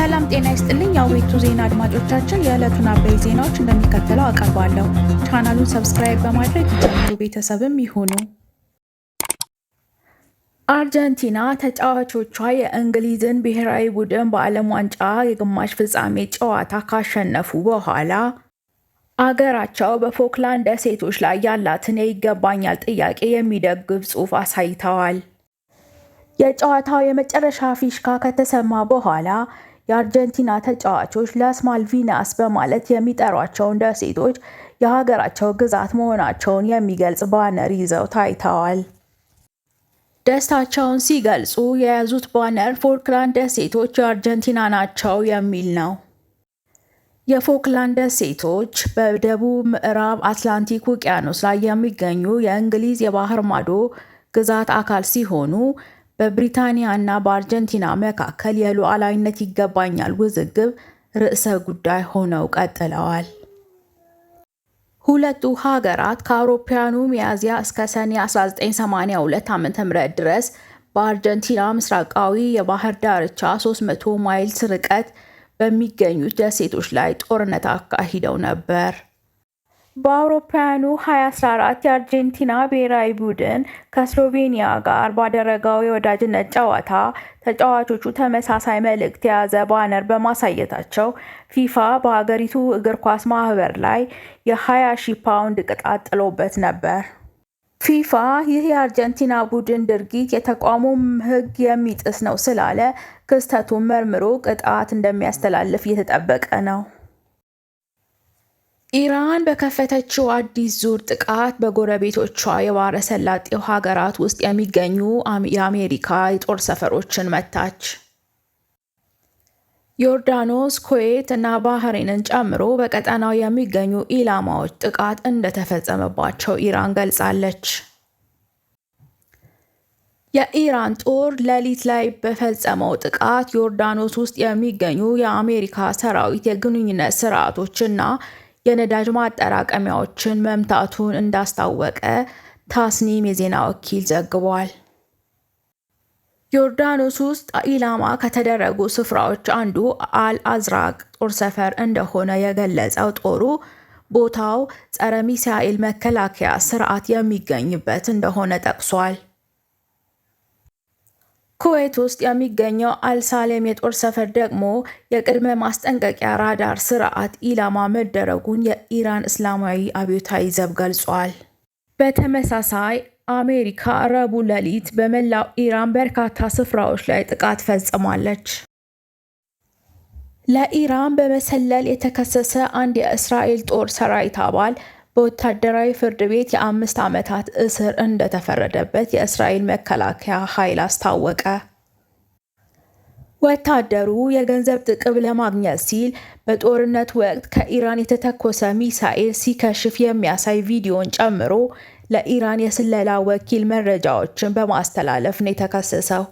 ሰላም ጤና ይስጥልኝ የአዌቱ ዜና አድማጮቻችን፣ የዕለቱን አበይ ዜናዎች እንደሚከተለው አቀርባለሁ። ቻናሉን ሰብስክራይብ በማድረግ የጀምሩ ቤተሰብም ይሁኑ። አርጀንቲና ተጫዋቾቿ የእንግሊዝን ብሔራዊ ቡድን በዓለም ዋንጫ የግማሽ ፍጻሜ ጨዋታ ካሸነፉ በኋላ አገራቸው በፎክላንድ ደሴቶች ላይ ያላትን የይገባኛል ጥያቄ የሚደግፍ ጽሑፍ አሳይተዋል። የጨዋታው የመጨረሻ ፊሽካ ከተሰማ በኋላ የአርጀንቲና ተጫዋቾች ላስ ማልቪናስ በማለት የሚጠሯቸውን ደሴቶች የሀገራቸው ግዛት መሆናቸውን የሚገልጽ ባነር ይዘው ታይተዋል። ደስታቸውን ሲገልጹ የያዙት ባነር ፎክላንድ ደሴቶች የአርጀንቲና ናቸው የሚል ነው። የፎክላንድ ደሴቶች በደቡብ ምዕራብ አትላንቲክ ውቅያኖስ ላይ የሚገኙ የእንግሊዝ የባህር ማዶ ግዛት አካል ሲሆኑ በብሪታንያ እና በአርጀንቲና መካከል የሉዓላዊነት ይገባኛል ውዝግብ ርዕሰ ጉዳይ ሆነው ቀጥለዋል። ሁለቱ ሀገራት ከአውሮፓውያኑ ሚያዝያ እስከ ሰኔ 1982 ዓ.ም ድረስ በአርጀንቲና ምስራቃዊ የባህር ዳርቻ 300 ማይልስ ርቀት በሚገኙት ደሴቶች ላይ ጦርነት አካሂደው ነበር። በአውሮፓውያኑ 2014 የአርጀንቲና ብሔራዊ ቡድን ከስሎቬኒያ ጋር ባደረገው የወዳጅነት ጨዋታ ተጫዋቾቹ ተመሳሳይ መልእክት የያዘ ባነር በማሳየታቸው ፊፋ በሀገሪቱ እግር ኳስ ማህበር ላይ የ20,000 ፓውንድ ቅጣት ጥሎበት ነበር። ፊፋ ይህ የአርጀንቲና ቡድን ድርጊት የተቋሙን ሕግ የሚጥስ ነው ስላለ ክስተቱን መርምሮ ቅጣት እንደሚያስተላልፍ እየተጠበቀ ነው። ኢራን በከፈተችው አዲስ ዙር ጥቃት በጎረቤቶቿ የባሕረ ሰላጤው ሀገራት ውስጥ የሚገኙ የአሜሪካ የጦር ሰፈሮችን መታች። ዮርዳኖስ፣ ኩዌት እና ባህሬንን ጨምሮ በቀጠናው የሚገኙ ኢላማዎች ጥቃት እንደተፈጸመባቸው ኢራን ገልጻለች። የኢራን ጦር ሌሊት ላይ በፈጸመው ጥቃት ዮርዳኖስ ውስጥ የሚገኙ የአሜሪካ ሰራዊት የግንኙነት ስርዓቶችና የነዳጅ ማጠራቀሚያዎችን መምታቱን እንዳስታወቀ ታስኒም የዜና ወኪል ዘግቧል። ዮርዳኖስ ውስጥ ኢላማ ከተደረጉ ስፍራዎች አንዱ አልአዝራቅ ጦር ሰፈር እንደሆነ የገለጸው ጦሩ ቦታው ጸረ ሚሳኤል መከላከያ ስርዓት የሚገኝበት እንደሆነ ጠቅሷል። ኩዌት ውስጥ የሚገኘው አልሳሌም የጦር ሰፈር ደግሞ የቅድመ ማስጠንቀቂያ ራዳር ስርዓት ኢላማ መደረጉን የኢራን እስላማዊ አብዮታዊ ዘብ ገልጿል። በተመሳሳይ አሜሪካ ረቡዕ ሌሊት በመላው ኢራን በርካታ ስፍራዎች ላይ ጥቃት ፈጽማለች። ለኢራን በመሰለል የተከሰሰ አንድ የእስራኤል ጦር ሰራዊት አባል በወታደራዊ ፍርድ ቤት የ5 ዓመታት እስር እንደተፈረደበት የእስራኤል መከላከያ ኃይል አስታወቀ። ወታደሩ የገንዘብ ጥቅም ለማግኘት ሲል በጦርነት ወቅት ከኢራን የተተኮሰ ሚሳኤል ሲከሽፍ የሚያሳይ ቪዲዮን ጨምሮ ለኢራን የስለላ ወኪል መረጃዎችን በማስተላለፍ ነው የተከሰሰው።